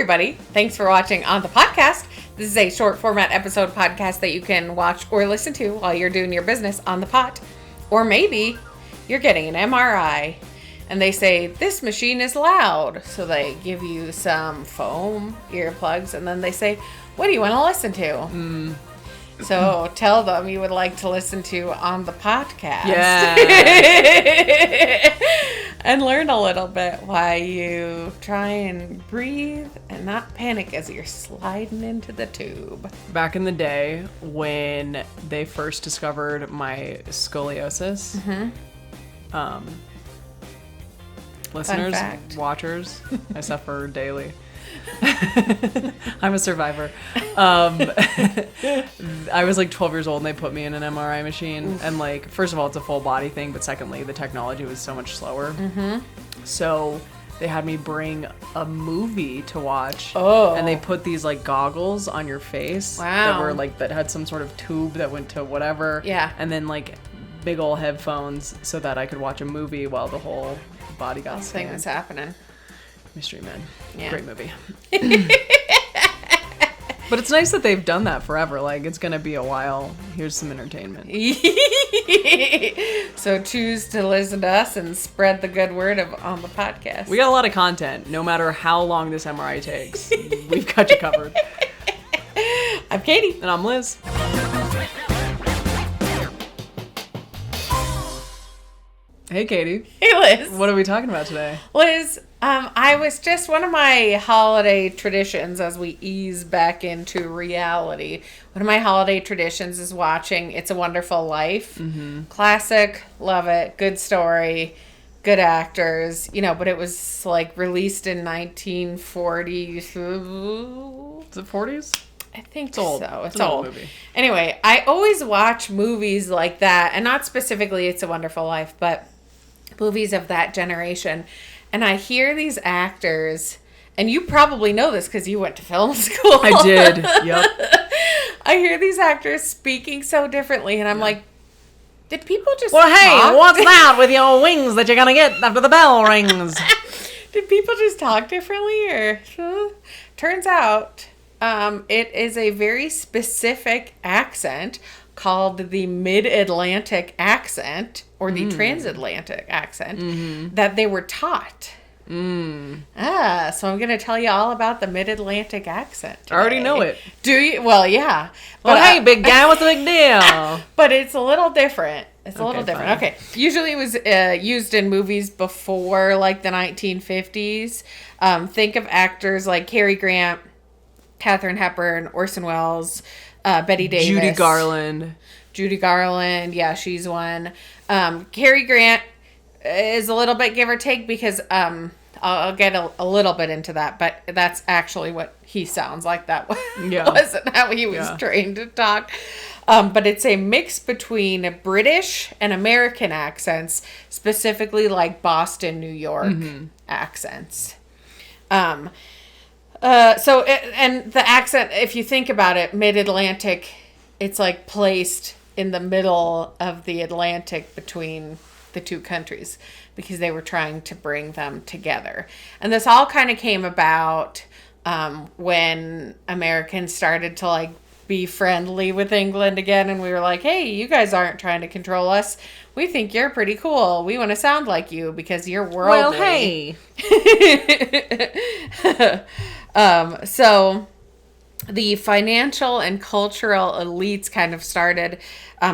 everybody. Thanks for watching on the podcast. This is a short format episode podcast that you can watch or listen to while you're doing your business on the pot. Or maybe you're getting an MRI and they say, this machine is loud. So they give you some foam earplugs and then they say, what do you want to listen to? So tell them you would like to listen to on the podcast. Yeah. And learn a little bit why you try and breathe and not panic as you're sliding into the tube. Back in the day when they first discovered my scoliosis, listeners, watchers, I suffer daily. I'm a survivor. I was like 12 years old and they put me in an MRI machine. Oof. And like, first of all, it's a full body thing, but secondly, the technology was so much slower. So they had me bring a movie to watch. And they put these like goggles on your face that were like, that had some sort of tube that went to whatever. Yeah. And then like big old headphones so that I could watch a movie while the whole body got scanned. Thing was happening. Mystery Men. Yeah. Great movie. But it's nice that they've done that forever. Like, it's going to be a while. Here's some entertainment. So choose to listen to us and spread the good word on the podcast. We got a lot of content. No matter how long this MRI takes, we've got you covered. I'm Katie. And I'm Liz. Hey, Katie. Hey, Liz. What are we talking about today? Liz, I was just one of my holiday traditions as we ease back into reality. One of my holiday traditions is watching It's a Wonderful Life. Classic, love it, good story, good actors, but it was like released in 1940. Is it 40s? I think it's old. So. It's an old movie. Anyway, I always watch movies like that, and not specifically It's a Wonderful Life, but movies of that generation. And I hear these actors, and you probably know this because you went to film school. I did. Yep. I hear these actors speaking so differently, and I'm like, did people just Well, hey, talk? what's that with your wings that you're going to get after the bell rings? Did people just talk differently? Or turns out it is a very specific accent called the Mid-Atlantic accent, or the Transatlantic accent, that they were taught. So I'm going to tell you all about the Mid-Atlantic accent today. I already know it. Do you? Well, yeah. Well, hey, big guy, what's the big deal? But it's a little different. It's a little different. Fine. Okay. Usually it was used in movies before, like, the 1950s. Think of actors like Cary Grant, Katharine Hepburn, Orson Welles, Bette Davis. Judy Garland. Yeah, she's one. Cary Grant is a little bit give or take because I'll get a little bit into that, but that's actually what he sounds like. That wasn't how he was trained to talk. But it's a mix between British and American accents, specifically like Boston, New York accents. And the accent, if you think about it, Mid-Atlantic, it's like placed in the middle of the Atlantic between the two countries because they were trying to bring them together. And this all kind of came about when Americans started to like be friendly with England again, and we were like, hey, you guys aren't trying to control us. We think you're pretty cool. We want to sound like you because you're worldly. Well, hey. So the financial and cultural elites kind of started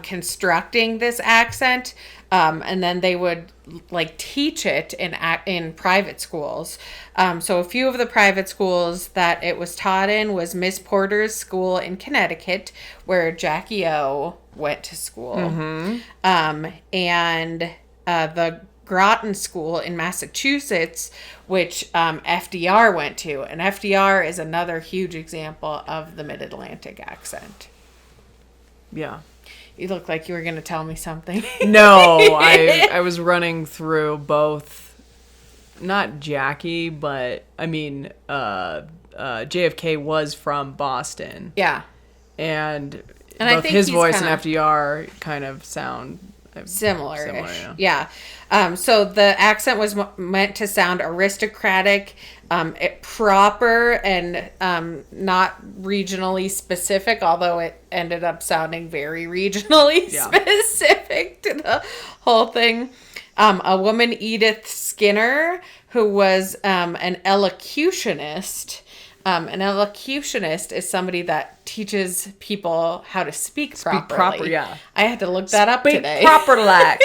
constructing this accent, and then they would like teach it in private schools. So a few of the private schools that it was taught in was Miss Porter's school in Connecticut, where Jackie O went to school, and the Groton School in Massachusetts, which FDR went to. And FDR is another huge example of the Mid-Atlantic accent. Yeah. You look like you were going to tell me something. No, I was running through both, not Jackie, but I mean, JFK was from Boston. Yeah. And both his voice and FDR kind of sound Similar, yeah. So the accent was meant to sound aristocratic, proper, and not regionally specific, although it ended up sounding very regionally specific to the whole thing. A woman, Edith Skinner, who was an elocutionist. An elocutionist is somebody that teaches people how to speak properly. I had to look that up today. Proper lack.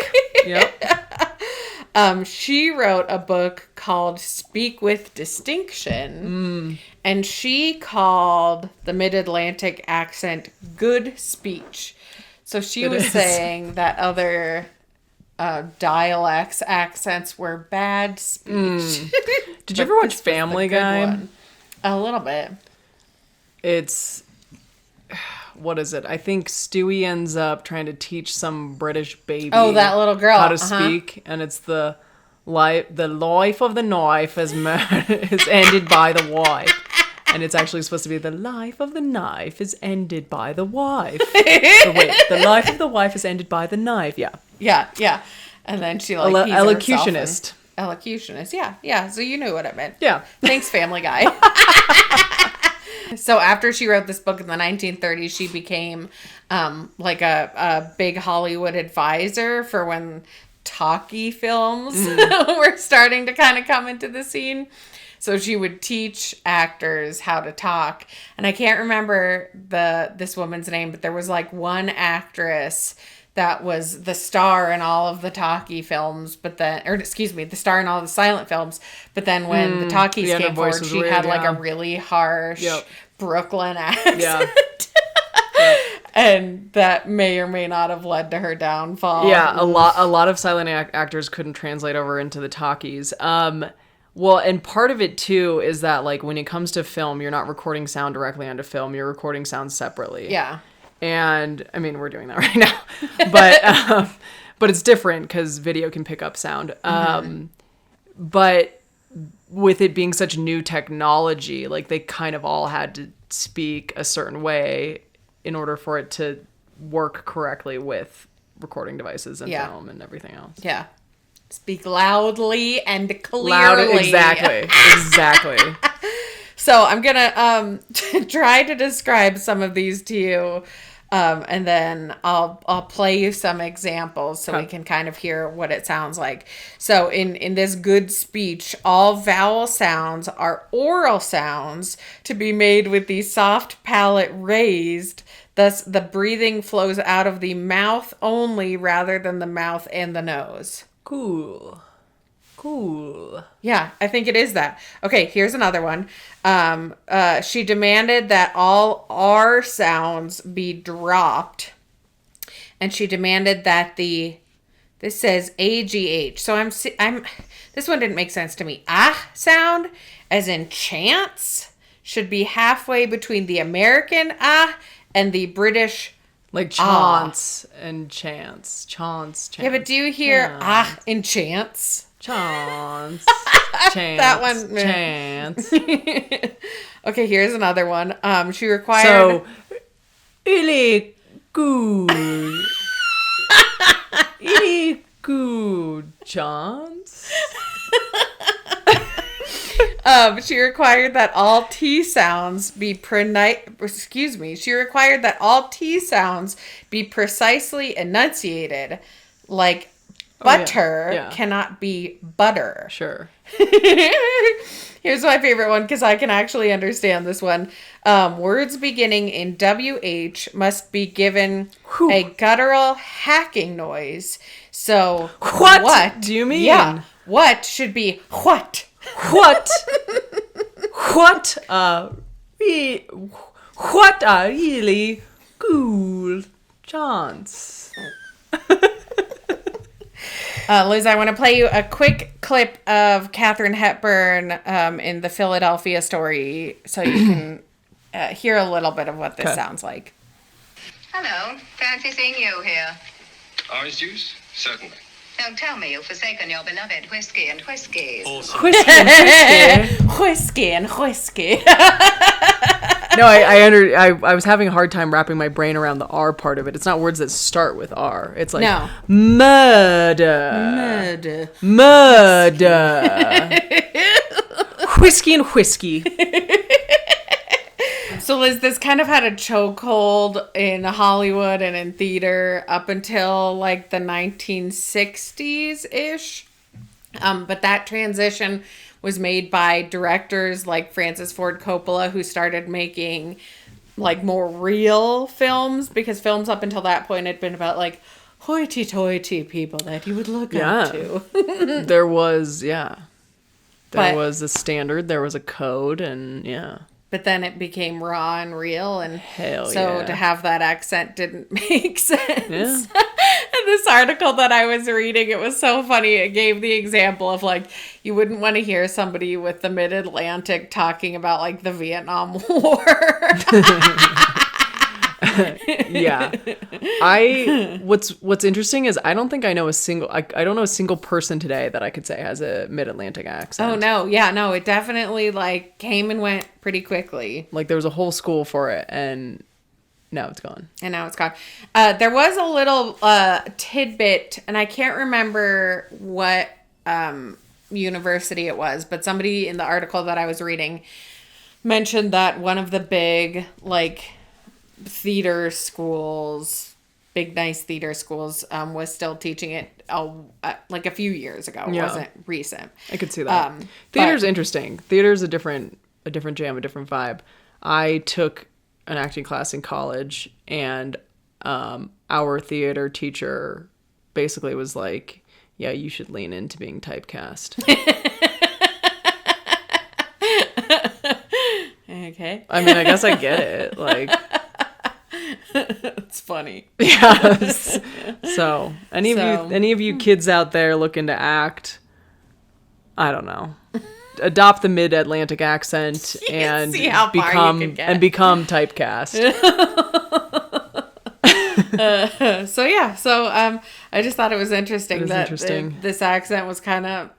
Yep. She wrote a book called Speak with Distinction, and she called the Mid-Atlantic accent good speech. So she was saying that other dialects, accents were bad speech. Did you ever watch Family Guy? A little bit. It's, what is it? I think Stewie ends up trying to teach some British baby. Oh, that little girl. How to speak, and it's the life of the knife is ended by the wife. And it's actually supposed to be the life of the knife is ended by the wife. The life of the wife is ended by the knife. Yeah. Yeah. And then she like elocutionist. Elocutionist. Yeah. So you knew what it meant. Yeah. Thanks, Family Guy. So after she wrote this book in the 1930s, she became like a big Hollywood advisor for when talkie films were starting to kind of come into the scene. So she would teach actors how to talk. And I can't remember this woman's name, but there was like one actress that was the star in all of the talkie films, the star in all the silent films. But then when the talkies came forward, she had like a really harsh Brooklyn accent. Yeah. And that may or may not have led to her downfall. Yeah, a lot of silent actors couldn't translate over into the talkies. Well, and part of it too is that like when it comes to film, you're not recording sound directly onto film, you're recording sound separately. Yeah. And I mean, we're doing that right now, but it's different because video can pick up sound. But with it being such new technology, like they kind of all had to speak a certain way in order for it to work correctly with recording devices and film and everything else. Yeah. Speak loudly and clearly. Exactly. So I'm going to try to describe some of these to you. And then I'll play you some examples so we can kind of hear what it sounds like. So in this good speech, all vowel sounds are oral sounds to be made with the soft palate raised. Thus, the breathing flows out of the mouth only rather than the mouth and the nose. Cool. Yeah, I think it is that. Okay, here's another one. She demanded that all R sounds be dropped. And she demanded that this says AGH. So this one didn't make sense to me. Ah sound, as in chance, should be halfway between the American ah and the British like chance and chance. Chance. Yeah, but do you hear ah in chance? Chance. Chance. That one. Chance. Okay, here's another one. She required. So, really good. Really good chance. She required that all T sounds be She required that all T sounds be precisely enunciated, like butter cannot be butter. Sure. Here's my favorite one because I can actually understand this one. Words beginning in WH must be given a guttural hacking noise. So what do you mean? Yeah. What should be what? What are really good chance? Liz, I want to play you a quick clip of Katharine Hepburn in the Philadelphia Story so you can hear a little bit of what this sounds like. Hello, fancy seeing you here. Orange juice? Certainly. Don't tell me you've forsaken your beloved whiskey and whiskies. Awesome. Whiskey and whiskey. No, I was having a hard time wrapping my brain around the R part of it. It's not words that start with R. It's like No. murder. Murder. Whiskey and whiskey. So Liz, this kind of had a chokehold in Hollywood and in theater up until like the 1960s-ish. But that transition was made by directors like Francis Ford Coppola, who started making like more real films, because films up until that point had been about like hoity-toity people that you would look up to. There was, There But- was a standard, there was a code, and But then it became raw and real, and Hell so yeah. to have that accent didn't make sense. Yeah. And this article that I was reading, it was so funny. It gave the example of like, you wouldn't want to hear somebody with the Mid-Atlantic talking about like the Vietnam War. What's interesting is I don't think I know a single I don't know a single person today that I could say has a Mid-Atlantic accent. Oh no, yeah, no, it definitely like came and went pretty quickly. Like there was a whole school for it, and now it's gone. And now it's gone. There was a little tidbit, and I can't remember what university it was, but somebody in the article that I was reading mentioned that one of the big, like, theater schools, big, nice theater schools, was still teaching it, like, a few years ago. It Yeah. wasn't recent. I could see that. But- Theater's interesting. Theater's a different jam, a different vibe. I took an acting class in college, and our theater teacher basically was like, yeah, you should lean into being typecast. Okay. I mean, I guess I get it. Like, It's funny. yes. So, any So- of you kids out there looking to act, I don't know. Adopt the Mid-Atlantic accent and See how far you can get. become typecast. So I just thought it was interesting It is that interesting. this accent was kind of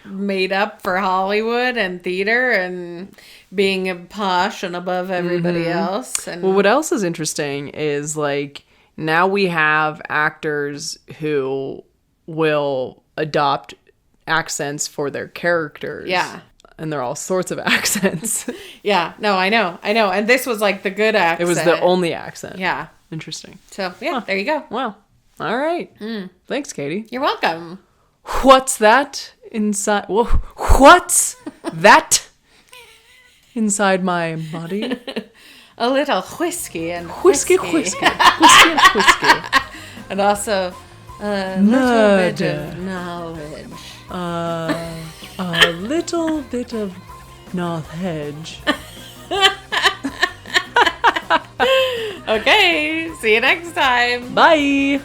made up for Hollywood and theater and being posh and above everybody else. And Well, what else is interesting is like now we have actors who will adopt accents for their characters. Yeah. And they're all sorts of accents. yeah, no, I know. And this was like the good accent. It was the only accent. Yeah. Interesting. So yeah, there you go. Well, all right. Thanks, Katie. You're welcome. What's that inside? Whoa, what's that inside my body? A little whiskey and Whiskey, whiskey, whiskey, and whiskey. and also a little bit of knowledge. A little bit of North Hedge. Okay, see you next time. Bye.